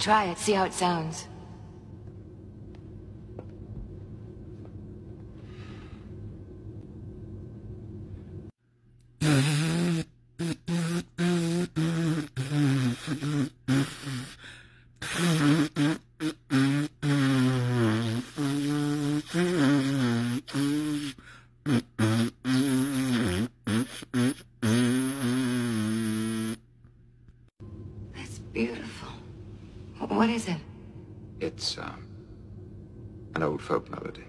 Try it, see how it sounds. That's beautiful. What is it? It's, an old folk melody.